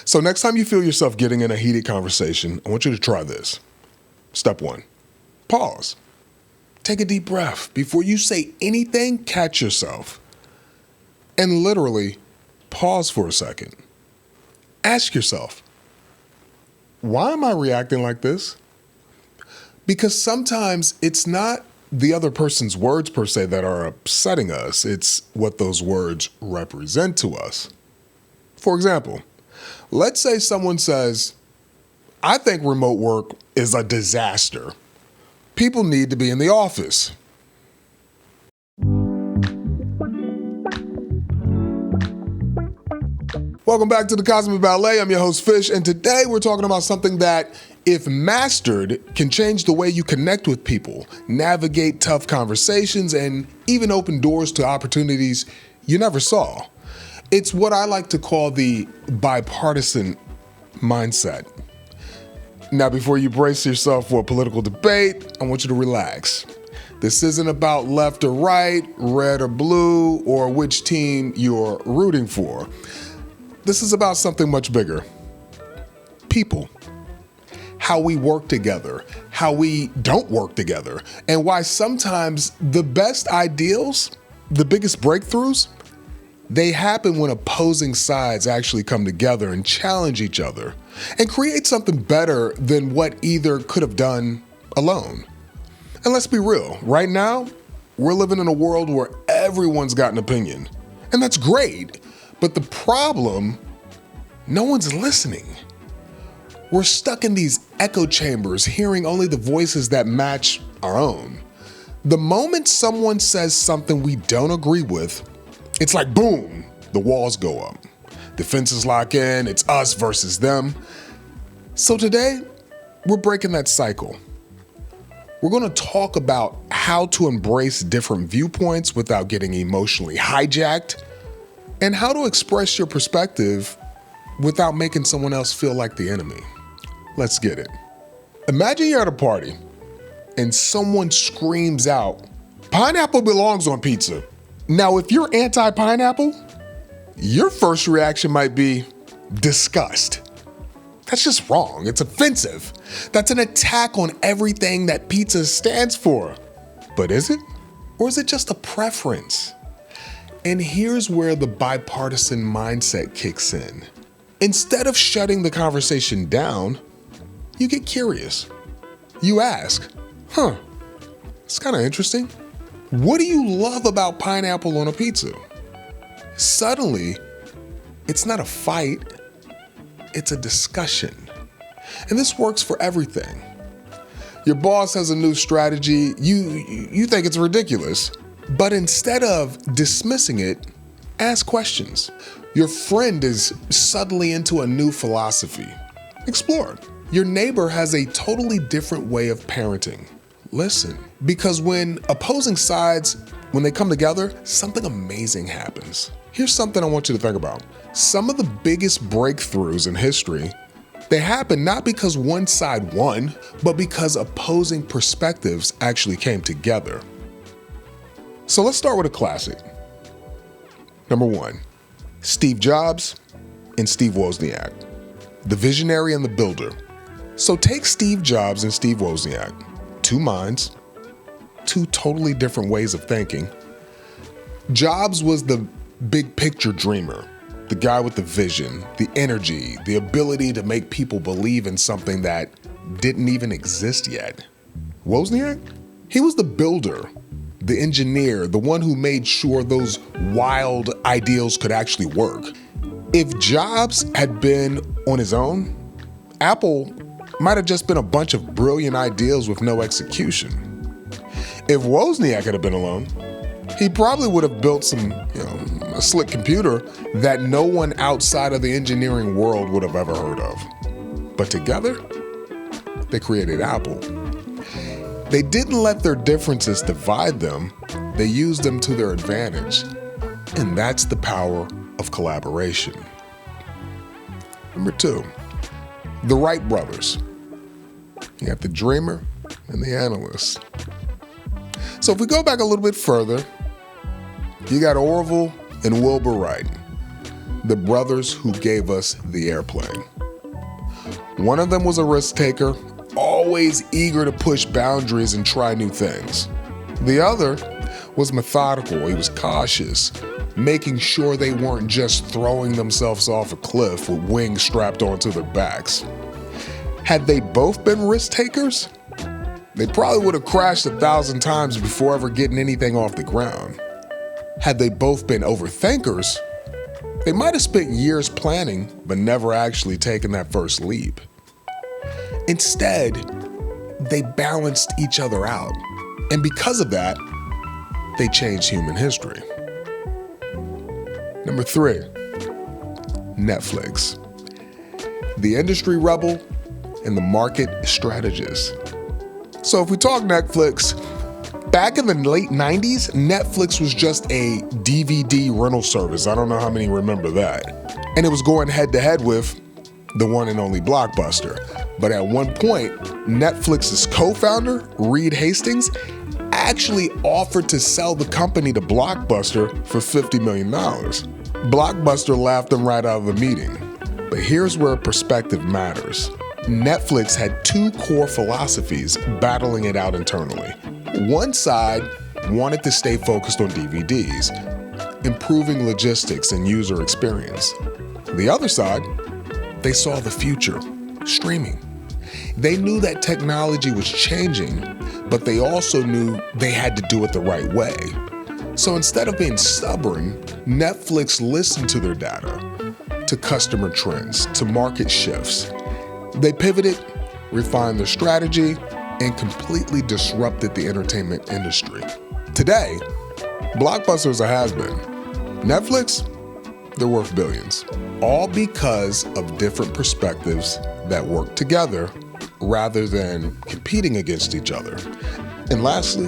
So next time you feel yourself getting in a heated conversation, I want you to try this. Step 1, pause. Take a deep breath. Before you say anything, catch yourself. And literally pause for a second. Ask yourself, why am I reacting like this? Because sometimes it's not the other person's words per se that are upsetting us. It's what those words represent to us. For example, let's say someone says, I think remote work is a disaster. People need to be in the office. Welcome back to the Cosmic Ballet. I'm your host, Fish, and today we're talking about something that, if mastered, can change the way you connect with people, navigate tough conversations, and even open doors to opportunities you never saw. It's what I like to call the bipartisan mindset. Now, before you brace yourself for a political debate, I want you to relax. This isn't about left or right, red or blue, or which team you're rooting for. This is about something much bigger. People. How we work together, how we don't work together, and why sometimes the best ideals, the biggest breakthroughs, they happen when opposing sides actually come together and challenge each other and create something better than what either could have done alone. And let's be real, right now, we're living in a world where everyone's got an opinion. And that's great, but the problem, no one's listening. We're stuck in these echo chambers, hearing only the voices that match our own. The moment someone says something we don't agree with, it's like boom, the walls go up. Defenses lock in, it's us versus them. So today, we're breaking that cycle. We're going to talk about how to embrace different viewpoints without getting emotionally hijacked, and how to express your perspective without making someone else feel like the enemy. Let's get it. Imagine you're at a party and someone screams out, "Pineapple belongs on pizza." Now, if you're anti-pineapple, your first reaction might be disgust. That's just wrong. It's offensive. That's an attack on everything that pizza stands for. But is it? Or is it just a preference? And here's where the bipartisan mindset kicks in. Instead of shutting the conversation down, you get curious. You ask, it's kind of interesting. What do you love about pineapple on a pizza? Suddenly, it's not a fight, it's a discussion. And this works for everything. Your boss has a new strategy, you think it's ridiculous, but instead of dismissing it, ask questions. Your friend is suddenly into a new philosophy. Explore it. Your neighbor has a totally different way of parenting. Listen, because when opposing sides, when they come together, something amazing happens. Here's something I want you to think about. Some of the biggest breakthroughs in history, they happen not because one side won, but because opposing perspectives actually came together. So let's start with a classic. Number 1, Steve Jobs and Steve Wozniak, the visionary and the builder. So take Steve Jobs and Steve Wozniak, two minds, two totally different ways of thinking. Jobs was the big picture dreamer, the guy with the vision, the energy, the ability to make people believe in something that didn't even exist yet. Wozniak, he was the builder, the engineer, the one who made sure those wild ideals could actually work. If Jobs had been on his own, Apple might have just been a bunch of brilliant ideas with no execution. If Wozniak had been alone, he probably would have built a slick computer that no one outside of the engineering world would have ever heard of. But together, they created Apple. They didn't let their differences divide them, they used them to their advantage. And that's the power of collaboration. Number 2, the Wright brothers. You got the dreamer and the analyst. So if we go back a little bit further, you got Orville and Wilbur Wright. the brothers who gave us the airplane. One of them was a risk taker, always eager to push boundaries and try new things. The other was methodical. He was cautious, making sure they weren't just throwing themselves off a cliff with wings strapped onto their backs. Had they both been risk takers, they probably would have crashed 1,000 times before ever getting anything off the ground. Had they both been overthinkers, they might have spent years planning but never actually taken that first leap. Instead, they balanced each other out, and because of that, they changed human history. Number 3, Netflix. The industry rebel and the market strategist. So if we talk Netflix, back in the late 90s, Netflix was just a DVD rental service. I don't know how many remember that. And it was going head to head with the one and only Blockbuster. But at one point, Netflix's co-founder, Reed Hastings, actually offered to sell the company to Blockbuster for $50 million. Blockbuster laughed him right out of the meeting. But here's where perspective matters. Netflix had 2 core philosophies battling it out internally. One side wanted to stay focused on DVDs, improving logistics and user experience. The other side, they saw the future, streaming. They knew that technology was changing, but they also knew they had to do it the right way. So instead of being stubborn, Netflix listened to their data, to customer trends, to market shifts. They pivoted, refined their strategy, and completely disrupted the entertainment industry. Today, Blockbuster is a has-been. Netflix, they're worth billions. All because of different perspectives that work together rather than competing against each other. And lastly,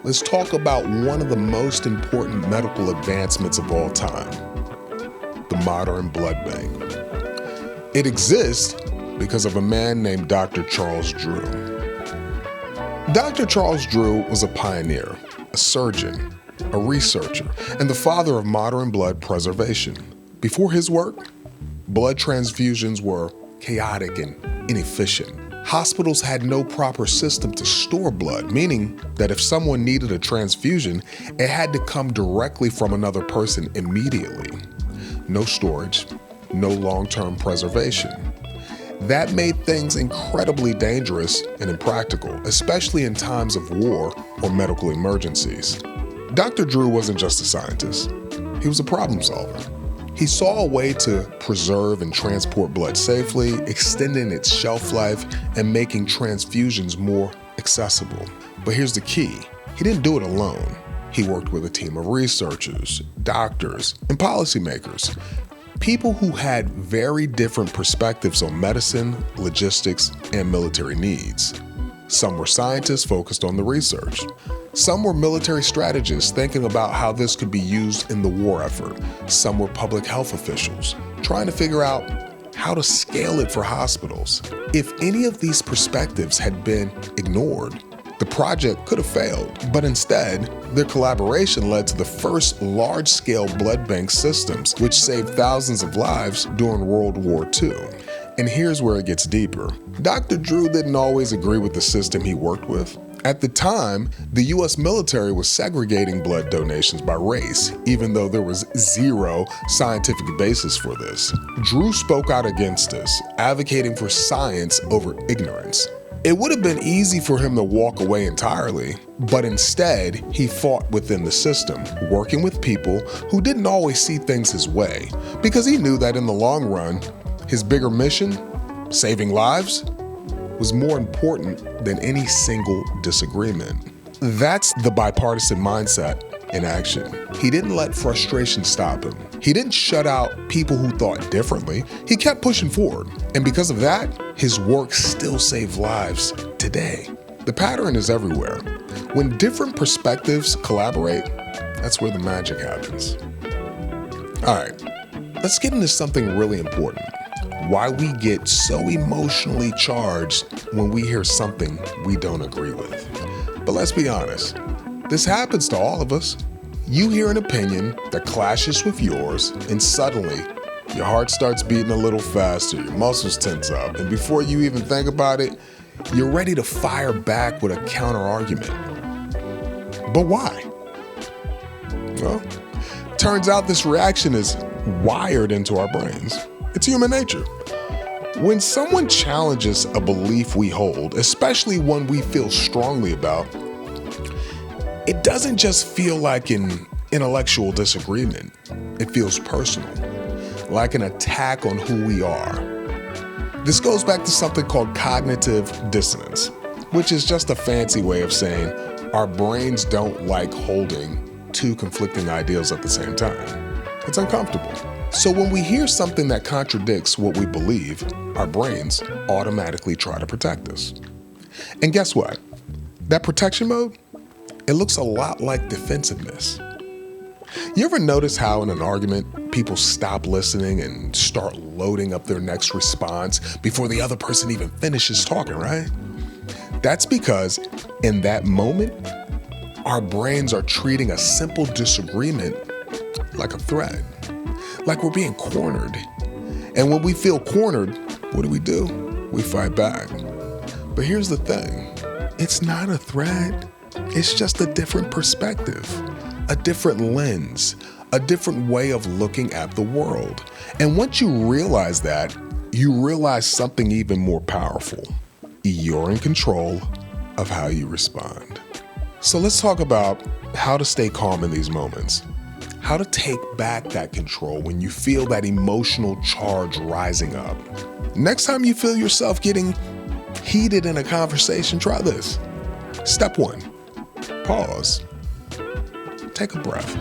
let's talk about one of the most important medical advancements of all time, the modern blood bank. It exists because of a man named Dr. Charles Drew. Dr. Charles Drew was a pioneer, a surgeon, a researcher, and the father of modern blood preservation. Before his work, blood transfusions were chaotic and inefficient. Hospitals had no proper system to store blood, meaning that if someone needed a transfusion, it had to come directly from another person immediately. No storage, no long-term preservation. That made things incredibly dangerous and impractical, especially in times of war or medical emergencies. Dr. Drew wasn't just a scientist. He was a problem solver. He saw a way to preserve and transport blood safely, extending its shelf life and making transfusions more accessible. But here's the key. He didn't do it alone. He worked with a team of researchers, doctors, and policymakers. People who had very different perspectives on medicine, logistics, and military needs. Some were scientists focused on the research. Some were military strategists thinking about how this could be used in the war effort. Some were public health officials trying to figure out how to scale it for hospitals. If any of these perspectives had been ignored, the project could have failed, but instead, their collaboration led to the first large-scale blood bank systems, which saved thousands of lives during World War II. And here's where it gets deeper. Dr. Drew didn't always agree with the system he worked with. At the time, the US military was segregating blood donations by race, even though there was zero scientific basis for this. Drew spoke out against this, advocating for science over ignorance. It would have been easy for him to walk away entirely, but instead, he fought within the system, working with people who didn't always see things his way, because he knew that in the long run, his bigger mission, saving lives, was more important than any single disagreement. That's the bipartisan mindset in action. He didn't let frustration stop him. He didn't shut out people who thought differently. He kept pushing forward. And because of that, his work still saved lives today. The pattern is everywhere. When different perspectives collaborate, that's where the magic happens. All right, let's get into something really important. Why we get so emotionally charged when we hear something we don't agree with. But let's be honest, this happens to all of us. You hear an opinion that clashes with yours, and suddenly your heart starts beating a little faster, your muscles tense up, and before you even think about it, you're ready to fire back with a counter argument. But why? Well, turns out this reaction is wired into our brains. It's human nature. When someone challenges a belief we hold, especially one we feel strongly about, it doesn't just feel like an intellectual disagreement. It feels personal, like an attack on who we are. This goes back to something called cognitive dissonance, which is just a fancy way of saying our brains don't like holding two conflicting ideals at the same time. It's uncomfortable. So when we hear something that contradicts what we believe, our brains automatically try to protect us. And guess what? That protection mode, it looks a lot like defensiveness. You ever notice how in an argument, people stop listening and start loading up their next response before the other person even finishes talking, right? That's because in that moment, our brains are treating a simple disagreement like a threat, like we're being cornered. And when we feel cornered, what do? We fight back. But here's the thing, it's not a threat. It's just a different perspective, a different lens, a different way of looking at the world. And once you realize that, you realize something even more powerful. You're in control of how you respond. So let's talk about how to stay calm in these moments. How to take back that control when you feel that emotional charge rising up. Next time you feel yourself getting heated in a conversation, try this. Step 1, pause. Take a breath.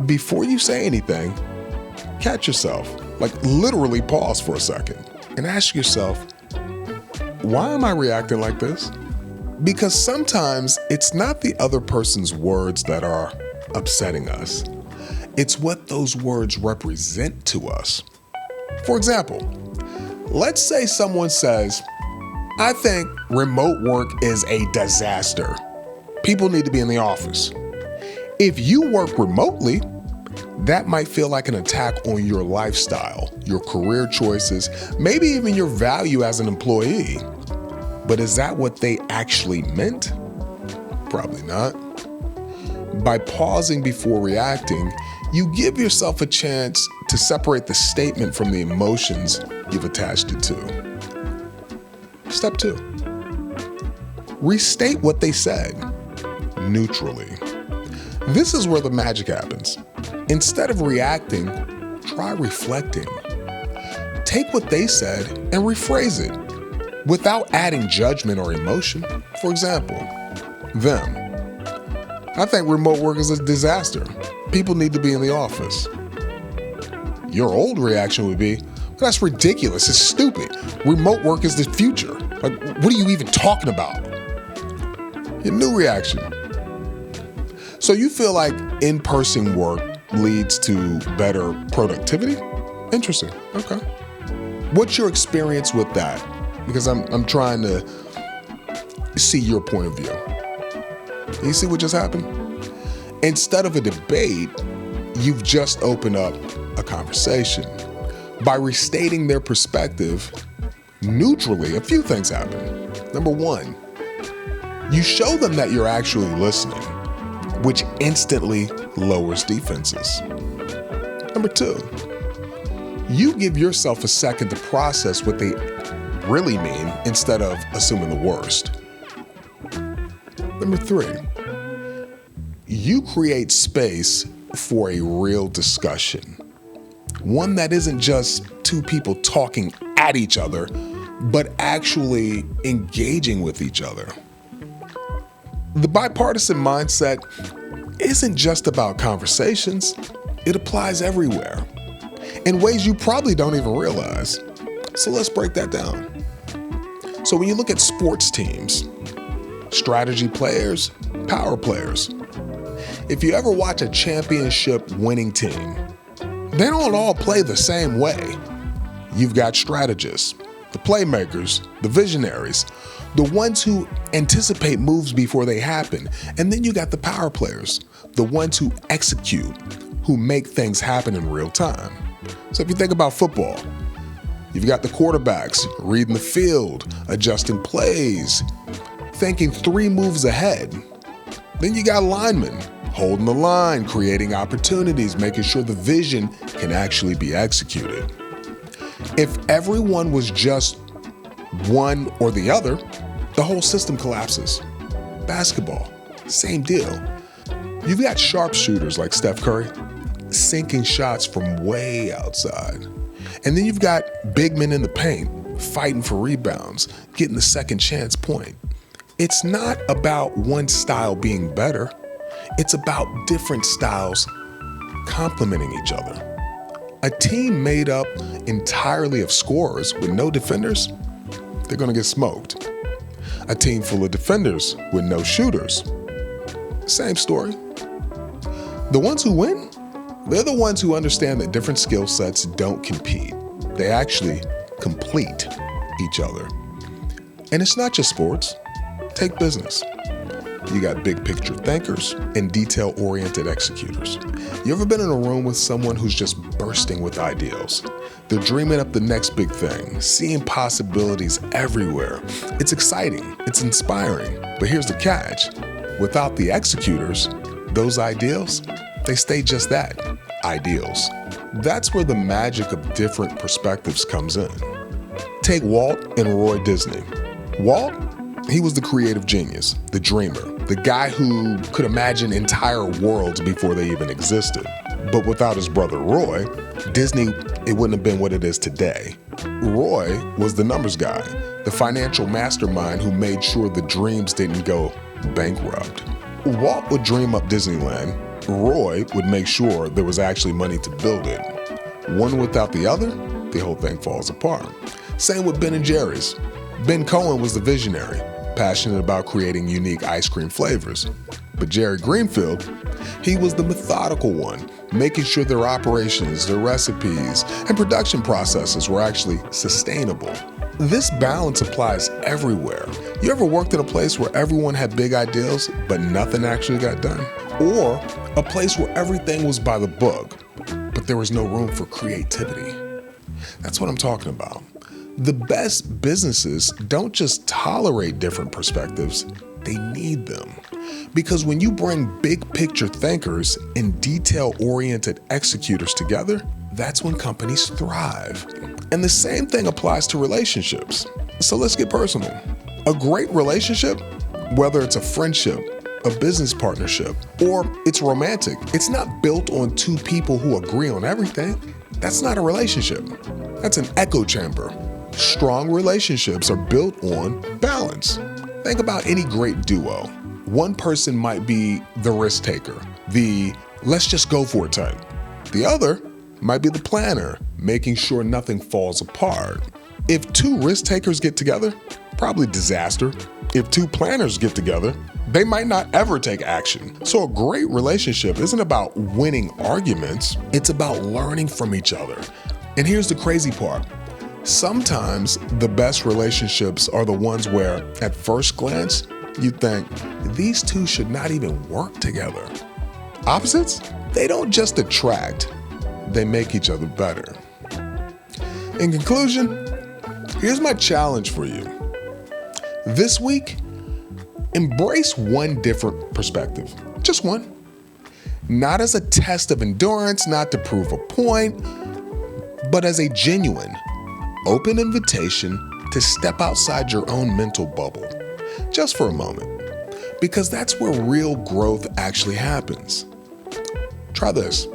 Before you say anything, catch yourself, like literally pause for a second and ask yourself, why am I reacting like this? Because sometimes it's not the other person's words that are upsetting us. It's what those words represent to us. For example, let's say someone says, I think remote work is a disaster. People need to be in the office. If you work remotely, that might feel like an attack on your lifestyle, your career choices, maybe even your value as an employee. But is that what they actually meant? Probably not. By pausing before reacting, you give yourself a chance to separate the statement from the emotions you've attached it to. Step 2, restate what they said neutrally. This is where the magic happens. Instead of reacting, try reflecting. Take what they said and rephrase it without adding judgment or emotion. For example, them. I think remote work is a disaster. People need to be in the office. Your old reaction would be, that's ridiculous, it's stupid. Remote work is the future. Like, what are you even talking about? Your new reaction. So you feel like in-person work leads to better productivity? Interesting, okay. What's your experience with that? Because I'm trying to see your point of view. You see what just happened? Instead of a debate, you've just opened up a conversation. By restating their perspective neutrally, a few things happen. Number 1, you show them that you're actually listening, which instantly lowers defenses. Number 2, you give yourself a second to process what they really mean instead of assuming the worst. Number 3, you create space for a real discussion. One that isn't just two people talking at each other, but actually engaging with each other. The bipartisan mindset isn't just about conversations. It applies everywhere in ways you probably don't even realize. So let's break that down. So when you look at sports teams, strategy players, power players, if you ever watch a championship winning team, they don't all play the same way. You've got strategists, the playmakers, the visionaries, the ones who anticipate moves before they happen. And then you got the power players, the ones who execute, who make things happen in real time. So if you think about football, you've got the quarterbacks reading the field, adjusting plays, thinking 3 moves ahead. Then you got linemen holding the line, creating opportunities, making sure the vision can actually be executed. If everyone was just one or the other, the whole system collapses. Basketball, same deal. You've got sharpshooters like Steph Curry sinking shots from way outside. And then you've got big men in the paint fighting for rebounds, getting the second chance point. It's not about one style being better. It's about different styles complementing each other. A team made up entirely of scorers with no defenders, they're going to get smoked. A team full of defenders with no shooters, same story. The ones who win, they're the ones who understand that different skill sets don't compete. They actually complete each other. And it's not just sports. Take business. You got big picture thinkers and detail-oriented executors. You ever been in a room with someone who's just bursting with ideals? They're dreaming up the next big thing, seeing possibilities everywhere. It's exciting, it's inspiring, but here's the catch. Without the executors, those ideals, they stay just that, ideals. That's where the magic of different perspectives comes in. Take Walt and Roy Disney. Walt, he was the creative genius, the dreamer, the guy who could imagine entire worlds before they even existed. But without his brother Roy, Disney, it wouldn't have been what it is today. Roy was the numbers guy, the financial mastermind who made sure the dreams didn't go bankrupt. Walt would dream up Disneyland. Roy would make sure there was actually money to build it. One without the other, the whole thing falls apart. Same with Ben and Jerry's. Ben Cohen was the visionary, passionate about creating unique ice cream flavors. But Jerry Greenfield, he was the methodical one, making sure their operations, their recipes, and production processes were actually sustainable. This balance applies everywhere. You ever worked at a place where everyone had big ideals, but nothing actually got done? Or a place where everything was by the book, but there was no room for creativity? That's what I'm talking about. The best businesses don't just tolerate different perspectives, they need them. Because when you bring big picture thinkers and detail-oriented executors together, that's when companies thrive. And the same thing applies to relationships. So let's get personal. A great relationship, whether it's a friendship, a business partnership, or it's romantic, it's not built on 2 people who agree on everything. That's not a relationship. That's an echo chamber. Strong relationships are built on balance. Think about any great duo. One person might be the risk taker, the let's just go for it type. The other might be the planner, making sure nothing falls apart. If 2 risk takers get together, probably disaster. If 2 planners get together, they might not ever take action. So a great relationship isn't about winning arguments, it's about learning from each other. And here's the crazy part. Sometimes the best relationships are the ones where, at first glance, you think, these 2 should not even work together. Opposites, they don't just attract, they make each other better. In conclusion, here's my challenge for you. This week, embrace one different perspective, just one. Not as a test of endurance, not to prove a point, but as a genuine, open invitation to step outside your own mental bubble, just for a moment, because that's where real growth actually happens. Try this.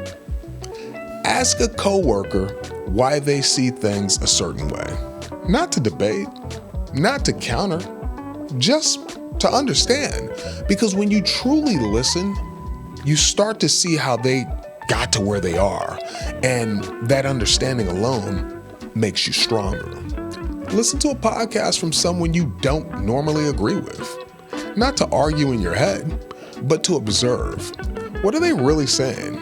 Ask a coworker why they see things a certain way. Not to debate, not to counter, just to understand. Because when you truly listen, you start to see how they got to where they are, and that understanding alone makes you stronger. Listen to a podcast from someone you don't normally agree with. Not to argue in your head, but to observe. What are they really saying?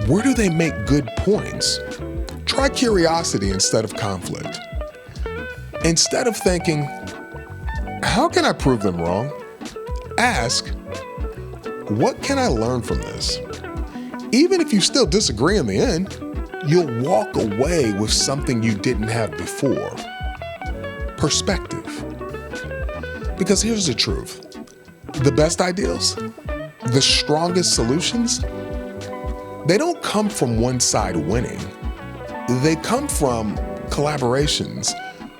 Where do they make good points? Try curiosity instead of conflict. Instead of thinking, how can I prove them wrong? Ask, what can I learn from this? Even if you still disagree in the end, you'll walk away with something you didn't have before. Perspective. Because here's the truth. The best ideas, the strongest solutions, they don't come from one side winning. They come from collaborations,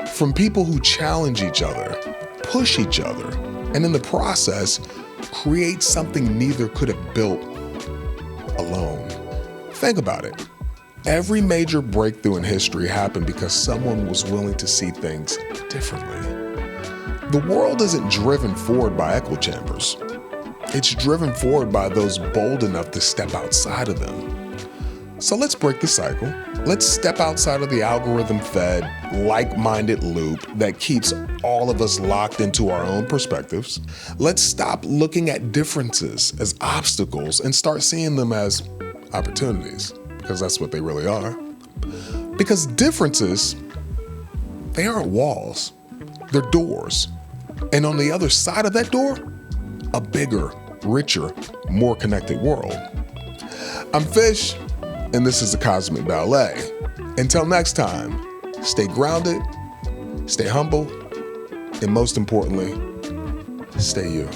from people who challenge each other, push each other, and in the process, create something neither could have built alone. Think about it. Every major breakthrough in history happened because someone was willing to see things differently. The world isn't driven forward by echo chambers. It's driven forward by those bold enough to step outside of them. So let's break the cycle. Let's step outside of the algorithm-fed, like-minded loop that keeps all of us locked into our own perspectives. Let's stop looking at differences as obstacles and start seeing them as opportunities, because that's what they really are. Because differences, they aren't walls, they're doors. And on the other side of that door, a bigger, richer, more connected world. I'm Fish, and this is the Cosmic Ballet. Until next time, stay grounded, stay humble, and most importantly, stay you.